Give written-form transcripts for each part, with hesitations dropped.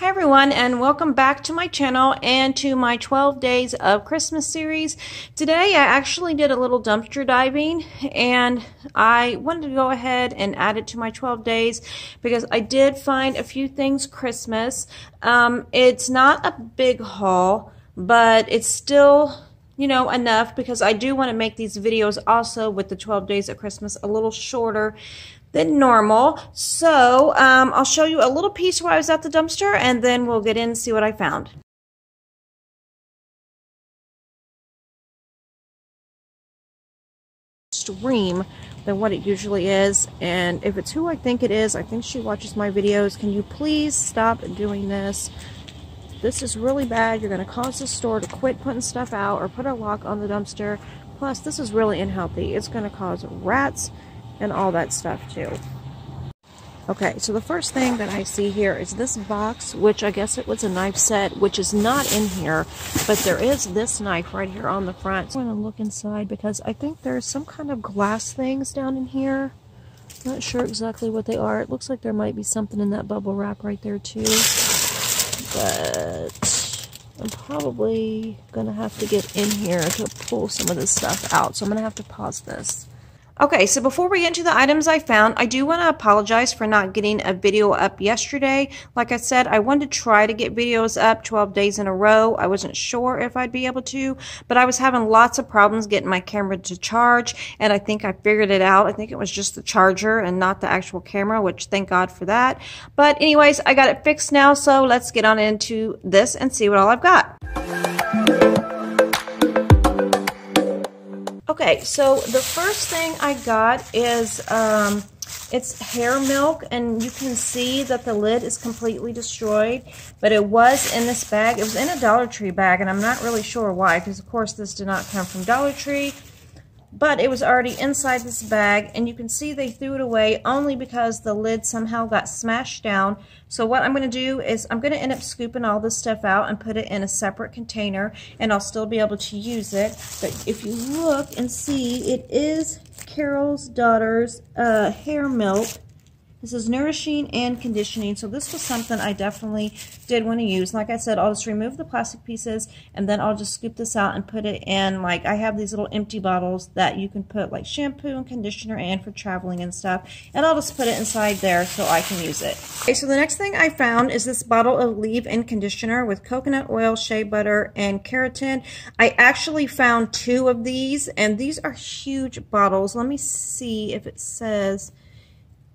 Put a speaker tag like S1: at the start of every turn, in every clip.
S1: Hi everyone, and welcome back to my channel and to my 12 days of Christmas series. Today I actually did a little dumpster diving and I wanted to go ahead and add it to my 12 days because I did find a few things Christmas. It's not a big haul, but it's still, you know, enough because I do want to make these videos also with the 12 days of Christmas a little shorter than normal. So I'll show you a little piece where I was at the dumpster and then we'll get in and see what I found. Extreme than what it usually is, and if it's who I think it is, I think she watches my videos. Can you please stop doing this? This is really bad. You're going to cause the store to quit putting stuff out or put a lock on the dumpster. Plus, this is really unhealthy. It's going to cause rats and all that stuff too. Okay, so the first thing that I see here is this box, which I guess it was a knife set, which is not in here, but there is this knife right here on the front. So I'm going to look inside because I think there's some kind of glass things down in here. Not sure exactly what they are. It looks like there might be something in that bubble wrap right there too. But I'm probably going to have to get in here to pull some of this stuff out. So I'm going to have to pause this. Okay, so before we get into the items I found, I do want to apologize for not getting a video up yesterday. Like I said, I wanted to try to get videos up 12 days in a row. I wasn't sure if I'd be able to, but I was having lots of problems getting my camera to charge, and I think I figured it out. I think it was just the charger and not the actual camera, which thank God for that. But anyways, I got it fixed now, so let's get on into this and see what all I've got. Okay, so the first thing I got is it's hair milk, and you can see that the lid is completely destroyed, but it was in this bag. It was in a Dollar Tree bag, and I'm not really sure why, because of course this did not come from Dollar Tree, but it was already inside this bag, and you can see they threw it away only because the lid somehow got smashed down. So what I'm going to do is I'm going to end up scooping all this stuff out and put it in a separate container, and I'll still be able to use it. But if you look and see, it is Carol's daughter's hair milk. This is nourishing and conditioning, so this was something I definitely did want to use. Like I said, I'll just remove the plastic pieces, and then I'll just scoop this out and put it in, like, I have these little empty bottles that you can put, like, shampoo and conditioner in for traveling and stuff, and I'll just put it inside there so I can use it. Okay, so the next thing I found is this bottle of leave-in conditioner with coconut oil, shea butter, and keratin. I actually found 2 of these, and these are huge bottles. Let me see if it says...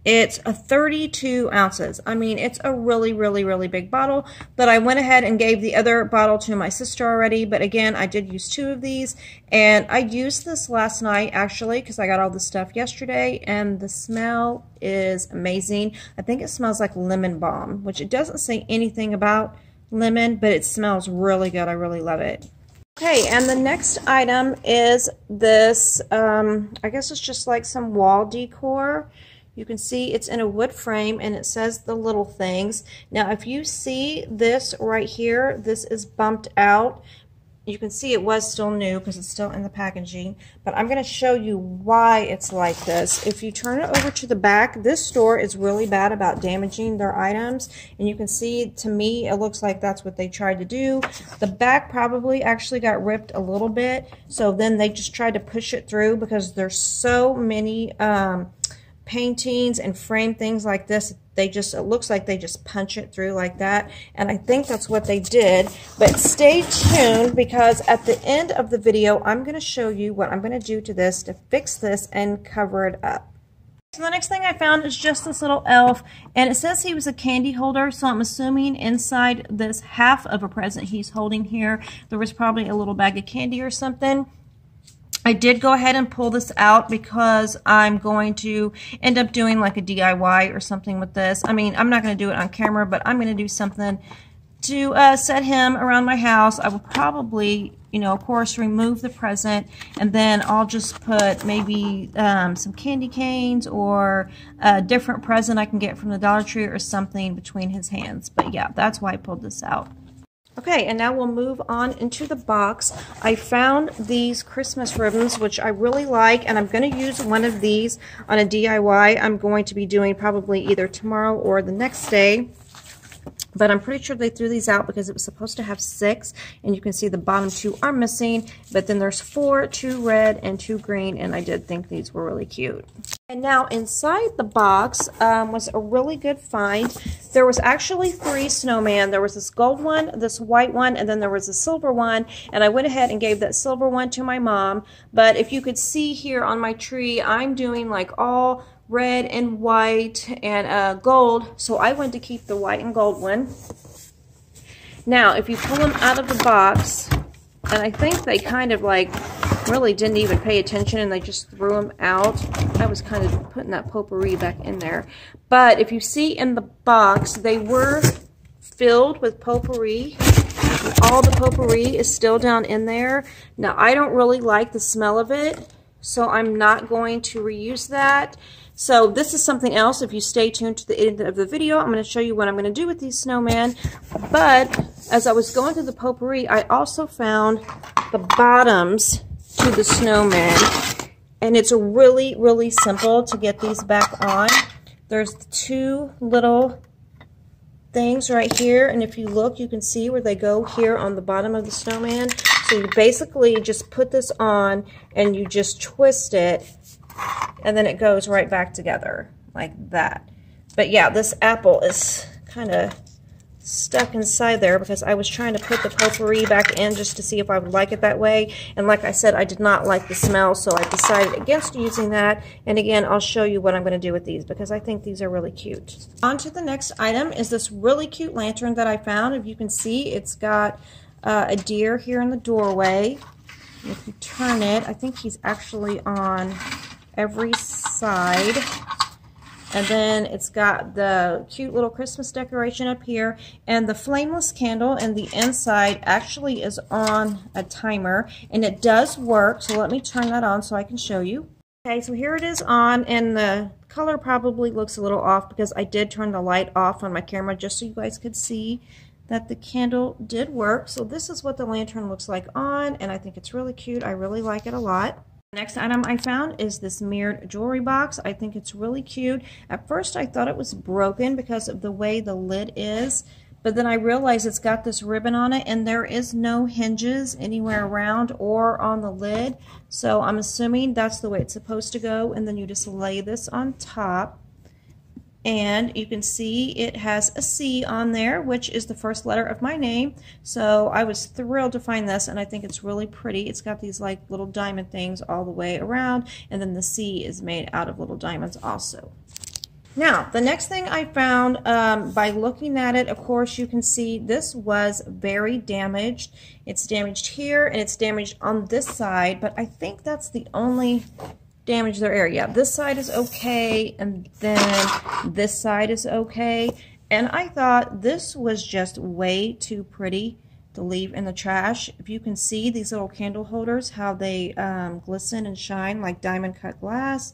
S1: It's a 32 ounces. I mean, it's a really, really, really big bottle, but I went ahead and gave the other bottle to my sister already. But again, I did use 2 of these, and I used this last night actually because I got all the stuff yesterday, and the smell is amazing. I think it smells like lemon balm, which it doesn't say anything about lemon, but it smells really good. I really love it. Okay, and the next item is this, I guess it's just like some wall decor. You can see it's in a wood frame, and it says the little things. Now, if you see this right here, this is bumped out. You can see it was still new because it's still in the packaging, but I'm going to show you why it's like this. If you turn it over to the back, this store is really bad about damaging their items, and you can see, to me, it looks like that's what they tried to do. The back probably actually got ripped a little bit, so then they just tried to push it through because there's so many paintings and frame things like this. It looks like they just punch it through like that, and I think that's what they did. But stay tuned, because at the end of the video I'm going to show you what I'm going to do to this to fix this and cover it up. So the next thing I found is just this little elf, and it says he was a candy holder, so I'm assuming inside this half of a present he's holding here there was probably a little bag of candy or something. I did go ahead and pull this out because I'm going to end up doing like a DIY or something with this. I mean, I'm not going to do it on camera, but I'm going to do something to set him around my house. I will probably, you know, of course, remove the present, and then I'll just put maybe some candy canes or a different present I can get from the Dollar Tree or something between his hands. But yeah, that's why I pulled this out. Okay, and now we'll move on into the box. I found these Christmas ribbons, which I really like, and I'm going to use one of these on a DIY I'm going to be doing probably either tomorrow or the next day. But I'm pretty sure they threw these out because it was supposed to have 6, and you can see the bottom 2 are missing, but then there's 4, 2 red and 2 green, and I did think these were really cute. And now inside the box was a really good find. There was actually 3 snowmen. There was this gold one, this white one, and then there was a silver one, and I went ahead and gave that silver one to my mom. But if you could see here on my tree, I'm doing like all red and white and gold, so I went to keep the white and gold one. Now if you pull them out of the box, and I think they kind of like really didn't even pay attention and they just threw them out. I was kind of putting that potpourri back in there, but if you see in the box, they were filled with potpourri. All the potpourri is still down in there. Now I don't really like the smell of it, so I'm not going to reuse that. So this is something else. If you stay tuned to the end of the video, I'm going to show you what I'm going to do with these snowmen. But as I was going through the potpourri, I also found the bottoms to the snowmen. And it's really, really simple to get these back on. There's 2 little things right here. And if you look, you can see where they go here on the bottom of the snowman. So you basically just put this on and you just twist it, and then it goes right back together like that. But yeah, this apple is kind of stuck inside there because I was trying to put the potpourri back in just to see if I would like it that way. And like I said, I did not like the smell, so I decided against using that. And again, I'll show you what I'm going to do with these because I think these are really cute. On to the next item is this really cute lantern that I found. If you can see, it's got a deer here in the doorway. If you turn it, I think he's actually on every side. And then it's got the cute little Christmas decoration up here, and the flameless candle in the inside actually is on a timer, and it does work. So let me turn that on so I can show you. Okay, so here it is on, and the color probably looks a little off because I did turn the light off on my camera just so you guys could see that the candle did work. So this is what the lantern looks like on, and I think it's really cute. I really like it a lot. The next item I found is this mirrored jewelry box. I think it's really cute. At first I thought it was broken because of the way the lid is, but then I realized it's got this ribbon on it and there is no hinges anywhere around or on the lid. So I'm assuming that's the way it's supposed to go, and then you just lay this on top. And you can see it has a C on there, which is the first letter of my name. So I was thrilled to find this, and I think it's really pretty. It's got these like little diamond things all the way around, and then the C is made out of little diamonds also. Now, the next thing I found, by looking at it, of course, you can see this was very damaged. It's damaged here, and it's damaged on this side, but I think that's the only damage their area. This side is okay, and then this side is okay. And I thought this was just way too pretty to leave in the trash. If you can see these little candle holders, how they glisten and shine like diamond cut glass,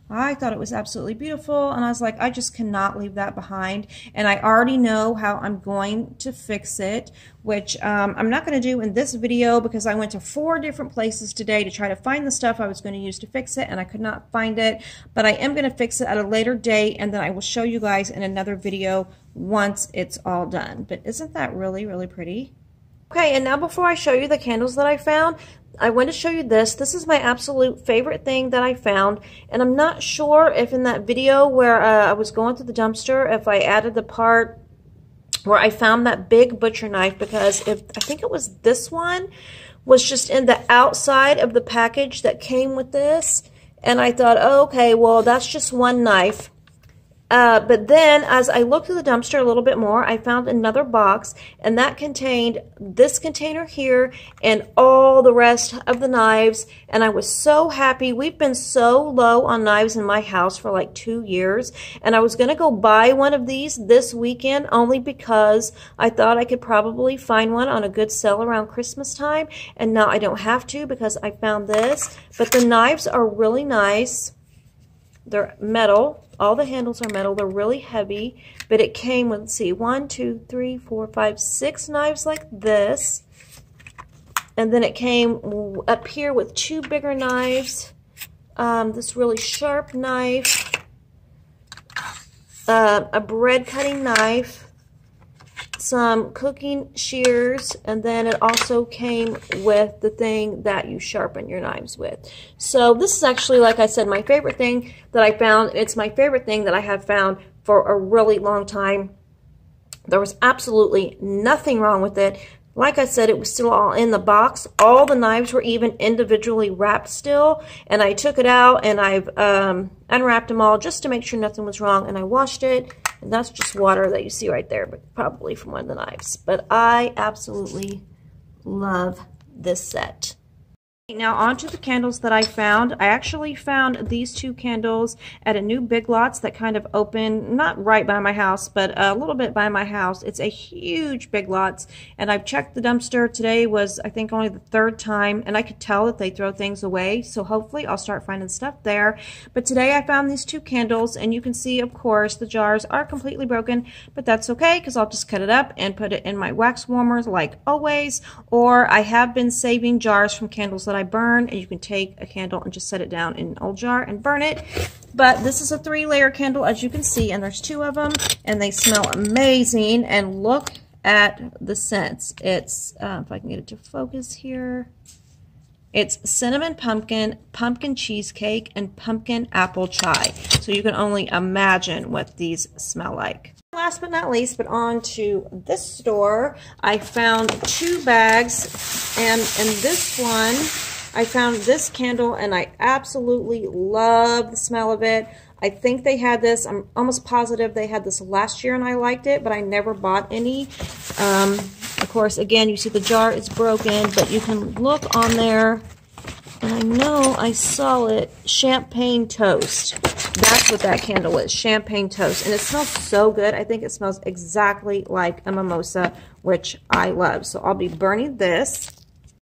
S1: I thought it was absolutely beautiful, and I was like, I just cannot leave that behind. And I already know how I'm going to fix it, which I'm not going to do in this video because I went to 4 different places today to try to find the stuff I was going to use to fix it, and I could not find it. But I am going to fix it at a later date, and then I will show you guys in another video once it's all done. But isn't that really, really pretty? Okay, and now before I show you the candles that I found, I want to show you this. This is my absolute favorite thing that I found, and I'm not sure if in that video where I was going through the dumpster, if I added the part where I found that big butcher knife, because I think it was this one, was just in the outside of the package that came with this, and I thought, oh, okay, well, that's just one knife. But then as I looked through the dumpster a little bit more, I found another box, and that contained this container here and all the rest of the knives, and I was so happy. We've been so low on knives in my house for like 2 years, and I was going to go buy one of these this weekend only because I thought I could probably find one on a good sale around Christmas time, and now I don't have to because I found this. But the knives are really nice. They're metal. All the handles are metal. They're really heavy, but it came with, let's see, 1, 2, 3, 4, 5, 6 knives like this. And then it came up here with 2 bigger knives, this really sharp knife, a bread cutting knife, some cooking shears, and then it also came with the thing that you sharpen your knives with. So this is actually, like I said, my favorite thing that I found. It's my favorite thing that I have found for a really long time. There was absolutely nothing wrong with it. Like I said, it was still all in the box. All the knives were even individually wrapped still. And I took it out and I've unwrapped them all just to make sure nothing was wrong. And I washed it. And that's just water that you see right there, but probably from one of the knives. But I absolutely love this set. Now on to the candles that I found. I actually found these two candles at a new Big Lots that kind of opened, not right by my house, but a little bit by my house. It's a huge Big Lots, and I've checked the dumpster. Today was, I think, only the third time, and I could tell that they throw things away, so hopefully I'll start finding stuff there. But today I found these two candles, and you can see, of course, the jars are completely broken, but that's okay, because I'll just cut it up and put it in my wax warmers like always, or I have been saving jars from candles that I burn, and you can take a candle and just set it down in an old jar and burn it. But this is a 3-layer candle, as you can see, and there's 2 of them, and they smell amazing. And look at the scents. It's if I can get it to focus here, it's cinnamon pumpkin, pumpkin cheesecake, and pumpkin apple chai. So you can only imagine what these smell like. Last but not least, but on to this store, I found 2 bags, and in this one I found this candle, and I absolutely love the smell of it. I think they had this, I'm almost positive they had this last year and I liked it, but I never bought any. Of course, again, you see the jar is broken, but you can look on there, and I know I saw it, champagne toast. That's what that candle is, champagne toast. And it smells so good. I think it smells exactly like a mimosa, which I love. So I'll be burning this.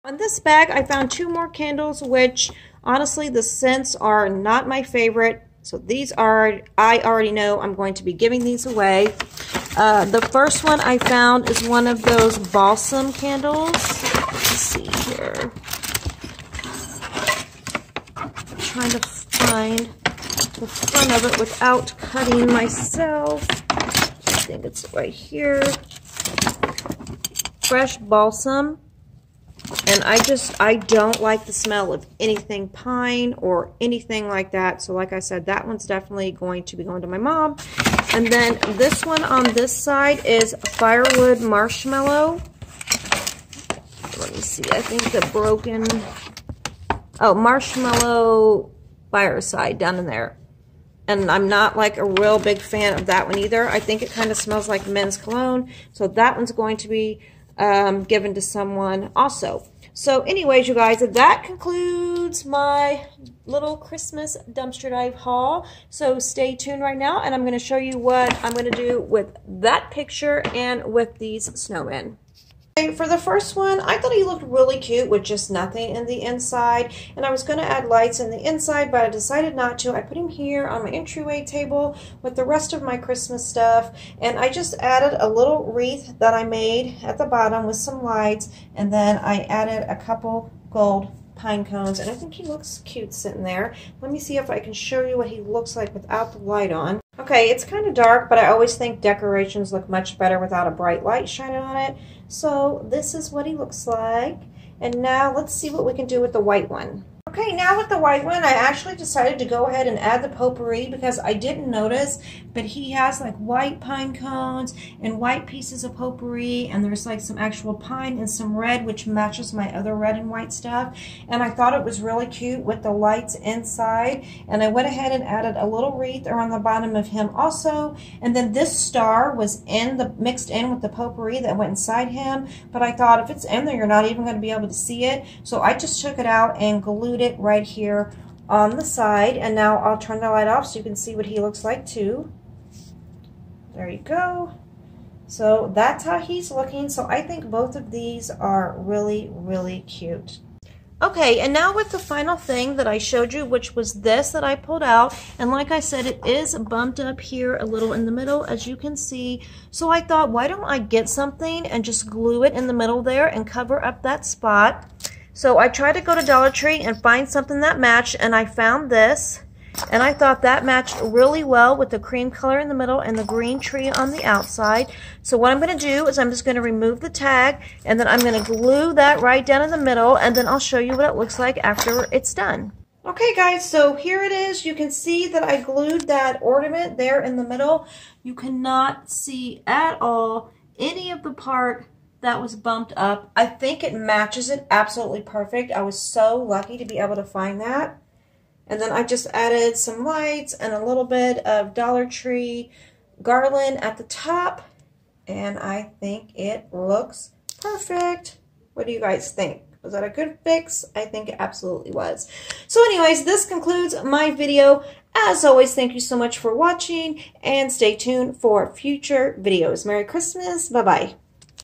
S1: On this bag, I found 2 more candles, which honestly, the scents are not my favorite. So these are, I already know I'm going to be giving these away. The first one I found is one of those balsam candles. Let's see here. I'm trying to find the front of it without cutting myself. I think it's right here. Fresh balsam. And I don't like the smell of anything pine or anything like that. So like I said, that one's definitely going to be going to my mom. And then this one on this side is firewood marshmallow. Let me see, I think the broken, oh, marshmallow fireside down in there. And I'm not like a real big fan of that one either. I think it kind of smells like men's cologne. So that one's going to be given to someone also. So anyways, you guys, that concludes my little Christmas dumpster dive haul. So stay tuned right now, and I'm going to show you what I'm going to do with that picture and with these snowmen. For the first one, I thought he looked really cute with just nothing in the inside, and I was going to add lights in the inside, but I decided not to. I put him here on my entryway table with the rest of my Christmas stuff, and I just added a little wreath that I made at the bottom with some lights, and then I added a couple gold pine cones, and I think he looks cute sitting there. Let me see if I can show you what he looks like without the light on. Okay, it's kind of dark, but I always think decorations look much better without a bright light shining on it. So this is what he looks like. And now let's see what we can do with the white one. Okay, now with the white one, I actually decided to go ahead and add the potpourri because I didn't notice, but he has like white pine cones and white pieces of potpourri, and there's like some actual pine and some red, which matches my other red and white stuff. And I thought it was really cute with the lights inside, and I went ahead and added a little wreath around the bottom of him also. And then this star was mixed in with the potpourri that went inside him, but I thought if it's in there, you're not even going to be able to see it. So I just took it out and glued it right here on the side. And now I'll turn the light off so you can see what he looks like too. There you go. So that's how he's looking. So I think both of these are really, really cute. Okay, and now with the final thing that I showed you, which was this that I pulled out, and like I said, it is bumped up here a little in the middle, as you can see. So I thought, why don't I get something and just glue it in the middle there and cover up that spot. So I tried to go to Dollar Tree and find something that matched, and I found this. And I thought that matched really well with the cream color in the middle and the green tree on the outside. So what I'm going to do is I'm just going to remove the tag, and then I'm going to glue that right down in the middle, and then I'll show you what it looks like after it's done. Okay guys, so here it is. You can see that I glued that ornament there in the middle. You cannot see at all any of the part that was bumped up. I think it matches it absolutely perfect. I was so lucky to be able to find that. And then I just added some lights and a little bit of Dollar Tree garland at the top. And I think it looks perfect. What do you guys think? Was that a good fix? I think it absolutely was. So anyways, this concludes my video. As always, thank you so much for watching, and stay tuned for future videos. Merry Christmas. Bye-bye.